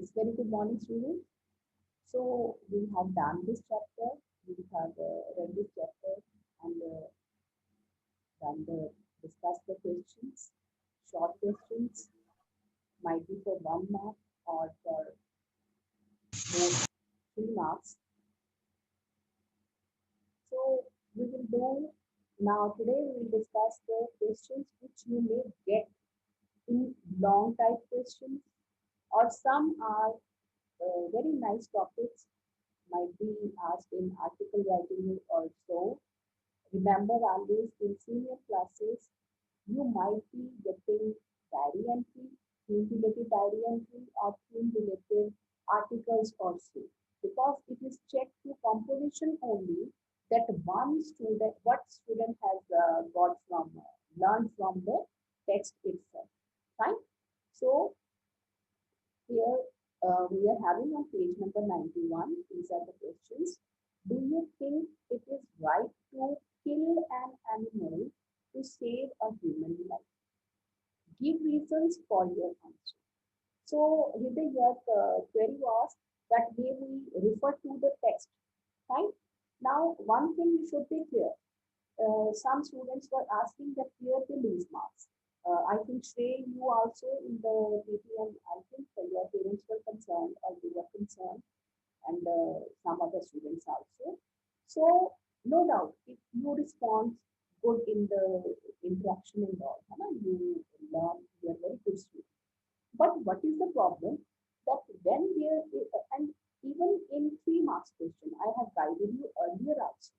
Yes, very good morning, students. So we have done this chapter. We have read this chapter and done discussed the questions. Short questions might be for 1 mark or for more 3 marks. So we will do now today. We will discuss the questions which you may get in long type questions, or some are very nice topics might be asked in article writing also. Remember always in senior classes, you might be getting diary entry, theme related diary entry or theme related articles also. Because it is checked through composition only that one student, what student has got from, learned from the text itself. Fine. So here we are having on page number 91, these are the questions. Do you think it is right to kill an animal to save a human life? Give reasons for your answer. So, Hriday, your query was that may we refer to the text, right? Now, one thing should be clear. Some students were asking that where they lose marks. I think Shrey, you also in the PPM, I think your parents were concerned or you were concerned, and some other students also. So, no doubt, if you respond good in the interaction and all, you learn, you are very good student. But what is the problem? That when there is, and even in 3 marks question, I have guided you earlier also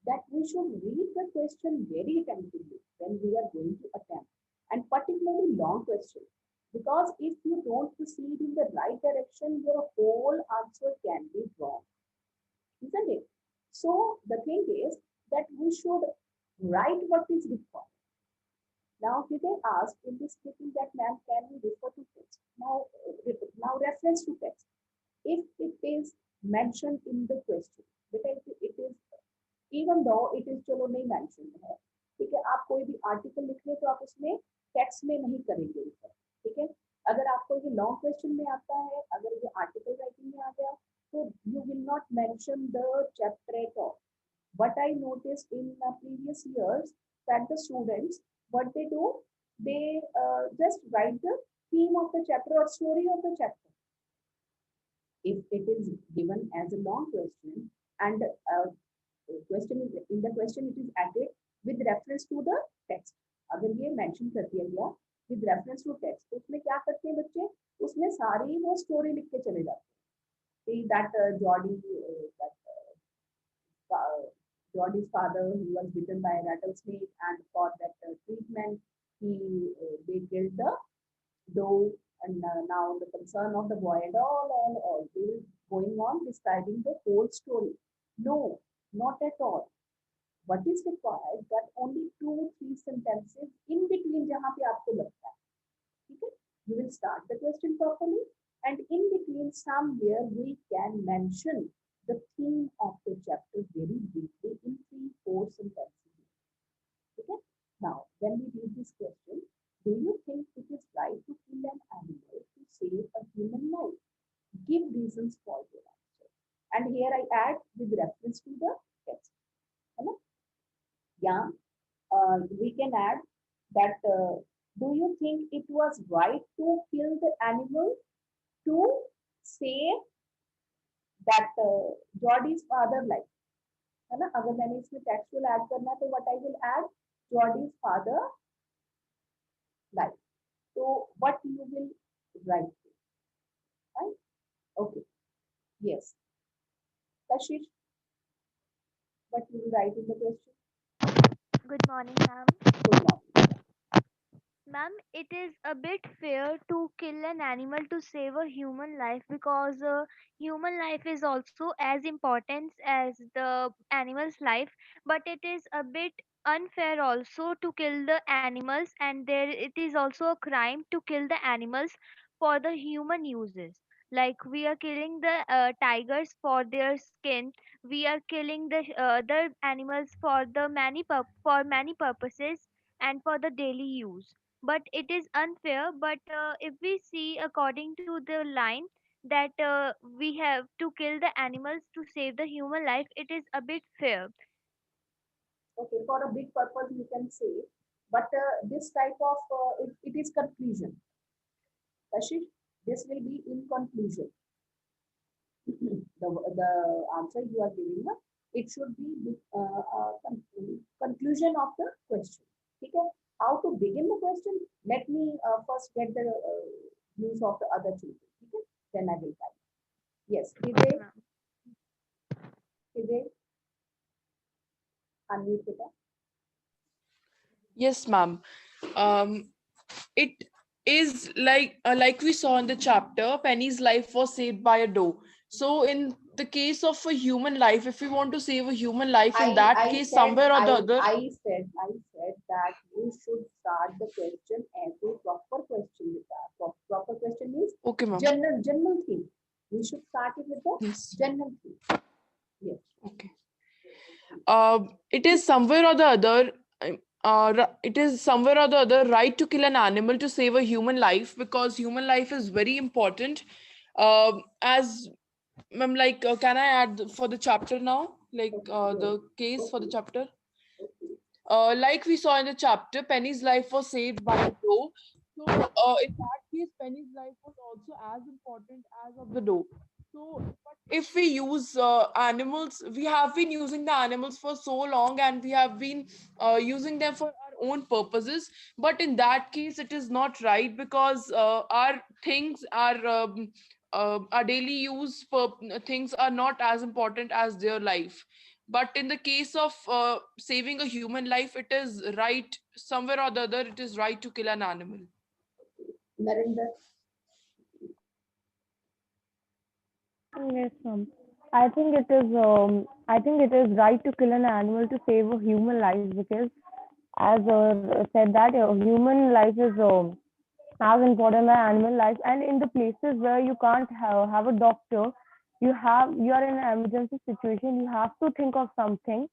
that we should read the question very attentively when we are going to attempt, and particularly long question. Because if you don't proceed in the right direction, your whole answer can be wrong, isn't it? So the thing is that we should write what is required. Now, he they asked in this statement that ma'am, can we refer to text? Now reference to text. If it is mentioned in the question, because it is, even though it is चलो नहीं mention है, ठीक है, आप कोई भी article लिख रहे हो तो आप उसमें टेक्स्ट में नहीं करेंगे ऊपर, ठीक है। अगर आपको ये लॉन्ग क्वेश्चन में आता है, अगर ये आर्टिकल राइटिंग में आ गया, तो you will not mention the chapter at all. What I noticed in previous years that the students, what they do, they just write the theme of the chapter or story of the chapter. If it is given as a long question and question is in the question it is added with reference to the text, अगर ये mention कर दिया गया with reference to text, तो उसमें क्या करते हैं बच्चे, उसमें सारी वो स्टोरी लिख के चले जाते हैं that Jordy that Jordy's father, he was bitten by a rattlesnake, and for that treatment he they killed the doe, and now the concern of the boy and all they were going on describing the whole story. No, not at all. What is required that only 2 3 sentences in between जहाँ पे आपको लगता है, ठीक है, you will start the question properly, and in between somewhere we can mention the theme of the chapter very briefly in 3 4 sentences. Okay. Now, when we read this question, do you think it is right to kill an animal to save a human life? Give reasons for your answer. And here I add with reference to the text. Yeah, we can add that do you think it was right to kill the animal to save that Jordy's father life? है ना, अगर मैंने इसमें textual add करना है तो what I will add, Jordy's father life. So what you will write, right? Okay. Yes. Kashish, what you will write in the question? Good morning, ma'am. Good morning. Ma'am, it is a bit fair to kill an animal to save a human life because human life is also as important as the animal's life, but it is a bit unfair also to kill the animals, and there it is also a crime to kill the animals for the human uses. Like we are killing the tigers for their skin, we are killing the other animals for the for many purposes and for the daily use, but it is unfair. But if we see according to the line, that we have to kill the animals to save the human life, it is a bit fair. Okay, for a big purpose you can say, but this type of it is conclusion. Kashish, this will be in conclusion. The answer you are giving, it should be conclusion of the question. Okay, how to begin the question? Let me first get the views of the other children. Okay, then I will type. Yes, Okay, Hide, ma'am. Hide, unmute it. Yes, ma'am. Um, it is like we saw in the chapter, Penny's life was saved by a doe. So in the case of a human life, if we want to save a human life, in I that I case, said somewhere or the I other. I said I said that you should start the question as a proper question with that. Proper question means Okay, ma'am. general thing. We should start it with the Yes. general thing. Yes. Okay. It is somewhere or the other. It is somewhere or the other right to kill an animal to save a human life, because human life is very important. As ma'am, can I add for the chapter now? Okay. Yes. The case for the Okay. chapter. Okay. Like we saw in the chapter, Penny's life was saved by a doe. So, in that case, Penny's life was also as important as of the doe. So, but if we use animals, we have been using the animals for so long, and we have been using them for our own purposes. But in that case, it is not right, because our things our daily things are not as important as their life. But in the case of saving a human life, it is right, somewhere or the other, it is right to kill an animal. Narinder. Yes, ma'am. I think it is. I think it is right to kill an animal to save a human life, because, as said, that human life is as important as animal life. And in the places where you can't have a doctor, you are in an emergency situation. You have to think of something.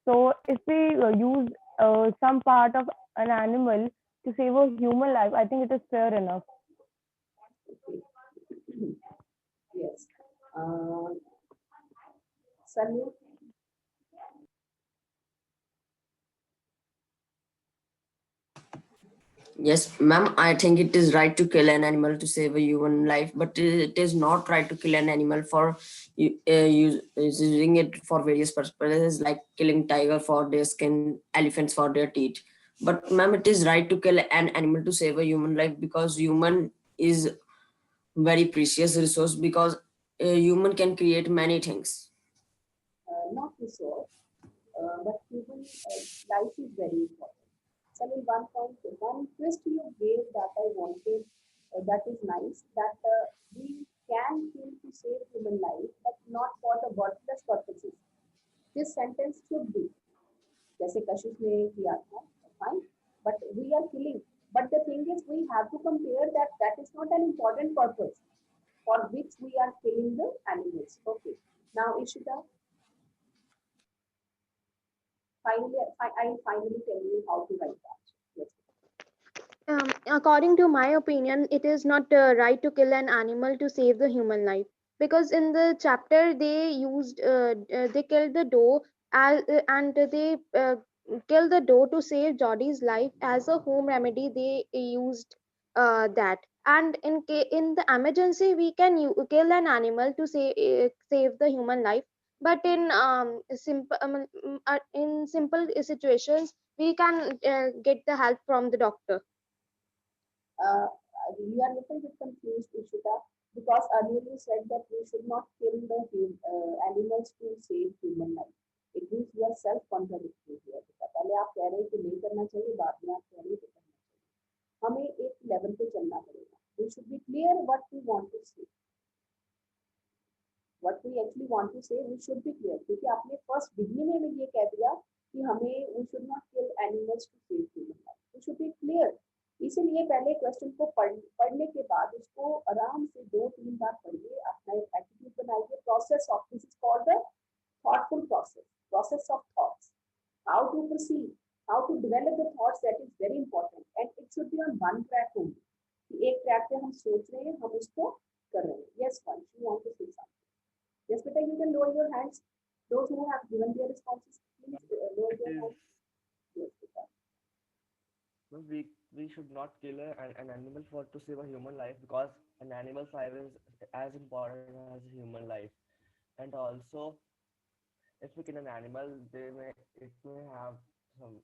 So if we use some part of an animal to save a human life, I think it is fair enough. Okay. Yes. Uh, Sunny. Yes, ma'am, I think it is right to kill an animal to save a human life, but it is not right to kill an animal for using it for various purposes, like killing tiger for their skin, elephants for their teeth. But ma'am, it is right to kill an animal to save a human life, because human is very precious resource, because a human can create many things. Not too sure, but human life is very important. So, in one point, one twist you gave that I wanted, that is nice, that we can kill to save human life, but not for the worthless purposes. This sentence should be, जैसे कशिश ने किया था, fine, but we are killing. But the thing is, we have to compare that that is not an important purpose for which we are killing the animals. Okay. Now, Ishita, finally, I finally tell you how to write that. Yes. According to my opinion, it is not right to kill an animal to save the human life, because in the chapter they killed the doe, and they killed the doe to save Jodi's life as a home remedy. They used that, and in the emergency we can kill an animal to save the human life. But in simple situations, we can get the help from the doctor. uh, you are a little bit confused, Ishita, because earlier you said that we should not kill the animals to save human life. It means you are self-contradictory here. बेटा। पहले आप कह रहे हैं कि नहीं करना चाहिए, बाद में आप कह रहे हैं कि करना चाहिए। हमें एक लेवल पे चलना पड़ेगा. We should be clear what we want to say. What we actually want to say, we should be clear. क्योंकि आपने first beginning में ये कह दिया कि हमें we should not kill animals to save human life. We should be clear. इसीलिए पहले क्वेश्चन को पढ़ने के बाद उसको आराम से 2-3 बार पढ़िए, अपना एक एटीट्यूड बनाइए. Process of this is called the thoughtful process of thoughts, how to proceed, how to develop the thoughts, that is very important, and it should be on one track only. कि एक track पे हम सोच रहे हैं, हम उसको Correct. Yes, Vansh, you want to say something. Yes, Beta, you can lower your hands. Those who have given their responses, please Ma'am, lower it your is hands. Yes, Beta. ma'am, we should not kill an animal for to save a human life, because an animal's life is as important as a human life. And also, if we kill an animal, it may have some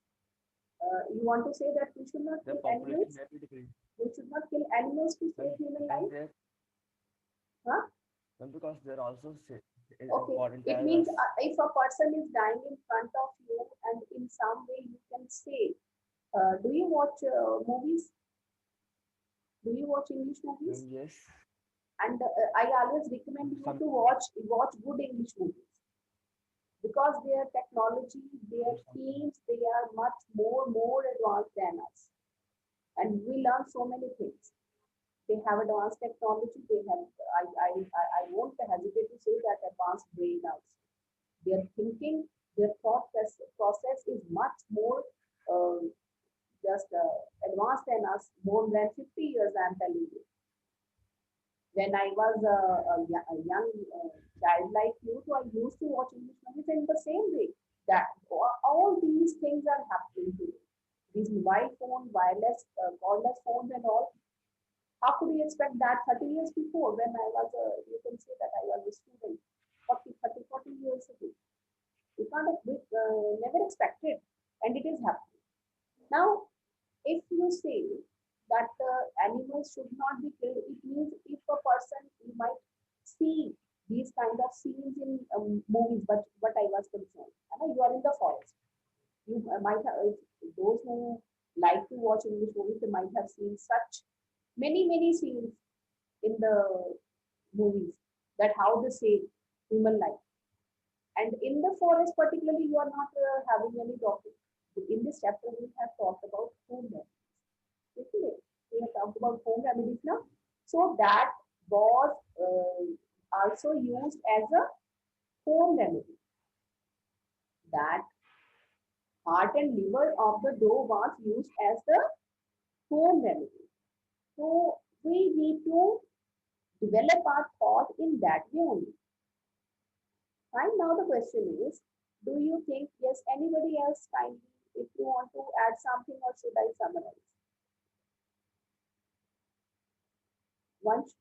You want to say that we should not their kill population animals? may be decreased. We should not kill animals to And save human and life? they Huh? because they're also is Okay. important It as means us. if a person is dying in front of you and in some way you can say, do you watch movies? Do you watch English movies? And yes, And I always recommend you some to watch good English movies because their technology, their some themes, they are much more advanced than us, and we learn so many things. They have advanced technology. They have I won't hesitate to say that advanced brain also. Their thinking, their process is much more uh, just advanced than us, more than 50 years. I'm telling you. When I was a young child like you, so I used to watch English movies in the same way. That all these things are happening today. These mobile phone, wireless, cordless phones, and all. How could we expect that 30 years before when I was you can say that I was a student, 40 years ago? We can't have, never expected, and it is happening. Now, if you say that animals should not be killed, it means if a person you might see these kind of scenes in movies, but what I was concerned, and you are in the forest. You might have those who like to watch English movies, they might have seen such many scenes in the movies that how they save human life. And in the forest, particularly, you are not having any topic. In this chapter, we have talked about home remedies. Isn't it? We have talked about home remedies now. So that was also used as a home remedy. That heart and liver of the dough was used as the home remedy. So we need to develop our thought in that way only. And now the question is, do you think, yes, anybody else kindly, if you want to add something or should I summarize? Once,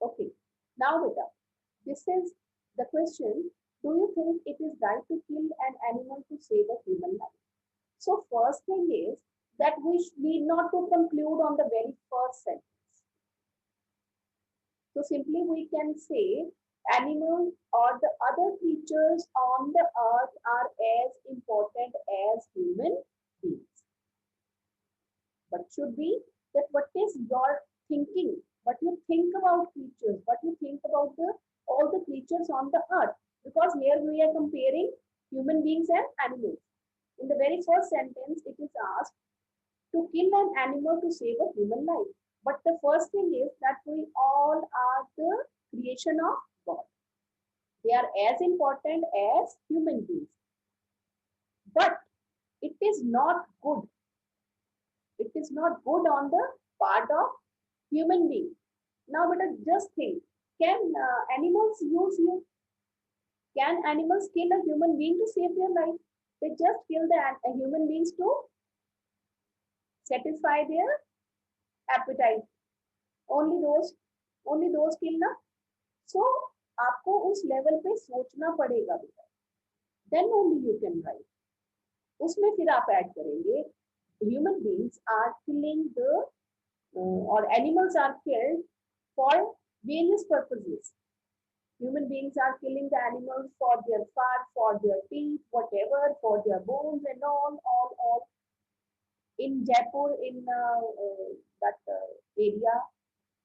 okay. Now, Beta, this is the question. Do you think it is right to kill an animal to save a human life? So first thing is that we need not to conclude on the very first sentence. So simply we can say animals or the other creatures on the earth are as important as human beings. But should be that what is your thinking, what you think about creatures, what you think about the all the creatures on the earth. Because here we are comparing human beings and animals. In the very first sentence, it is asked to kill an animal to save a human life. But the first thing is that we all are the creation of God. They are as important as human beings. But it is not good. It is not good on the part of human being. Now, but just think, can animals use you? Can animals kill a human being to save their life? They just kill the human beings to satisfy their appetite. Only those, only those kill ना. So आपको उस level पे सोचना पड़ेगा बेटा. Then only you can write. उसमें फिर आप ऐड करेंगे. Human beings are killing the or animals are killed for various purposes. Human beings are killing the animals for their fat, for their teeth, whatever, for their bones and all. In Jaipur, in that area,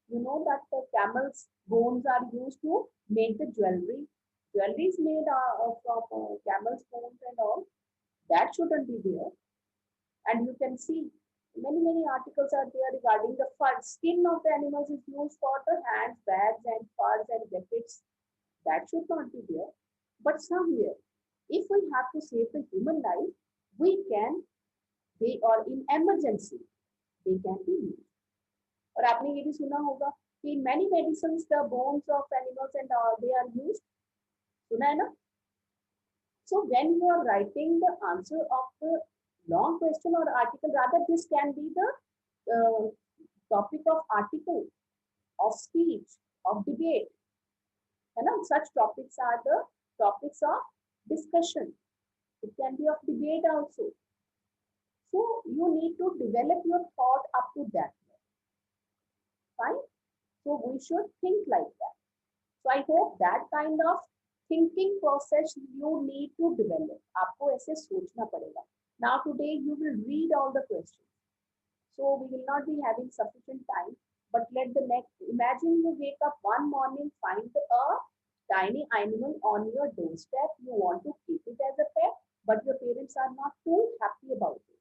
you know that the camel's bones are used to make the jewelry. Jewelry is made from camel's bones and all. That shouldn't be there. And you can see many articles are there regarding the fur. Skin of the animals is used for the hands, bags, and furs and jackets. That should not be there. But somewhere, if we have to save the human life, we can, they are in emergency, they can be used. और आपने ये भी सुना होगा कि many medicines the bones of animals and they are used. सुना है ना? So when you are writing the answer of the long question or article, rather this can be the topic of article, of speech, of debate. है ना? Such topics are the topics of discussion. It can be of debate also. So you need to develop your thought up to that. Fine. So we should think like that. So I hope that kind of thinking process you need to develop. आपको ऐसे सोचना पड़ेगा. Now today you will read all the questions. So we will not be having sufficient time. But let the next, imagine you wake up one morning, find a tiny animal on your doorstep. You want to keep it as a pet, but your parents are not too happy about it.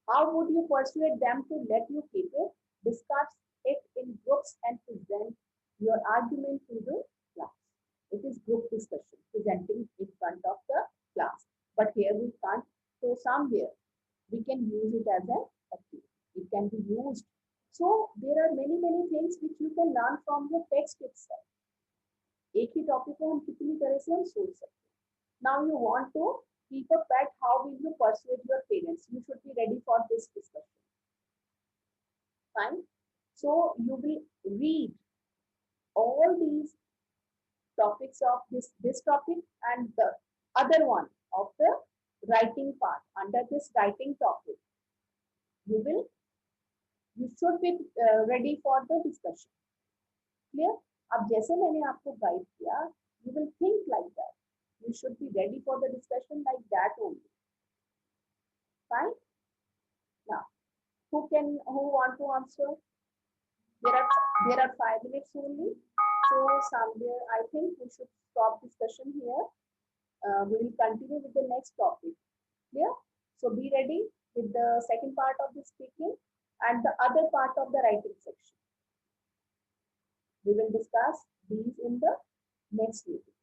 How would you persuade them to let you keep it? Discuss it in groups and present your argument to the class. It is group discussion, presenting in front of the class. But here we can't. So somewhere we can use it as an activity. It can be used. So there are many things which you can learn from the text itself. एक ही topic को हम कितनी तरह से हम सोच सकते हैं. Now you want to keep a pet. How will you persuade your parents? You should be ready for this discussion. Fine. So you will read all these topics of this topic and the other one of the writing part. Under this writing topic, you will you should be ready for the discussion. Clear? अब जैसे मैंने आपको guide किया, you will think like that. You should be ready for the discussion like that only. Fine? Now, who want to answer? There are 5 minutes only. So somewhere I think we should stop discussion here. We will continue with the next topic. Clear? So be ready with the second part of the speaking and the other part of the writing section. We will discuss these in the next video.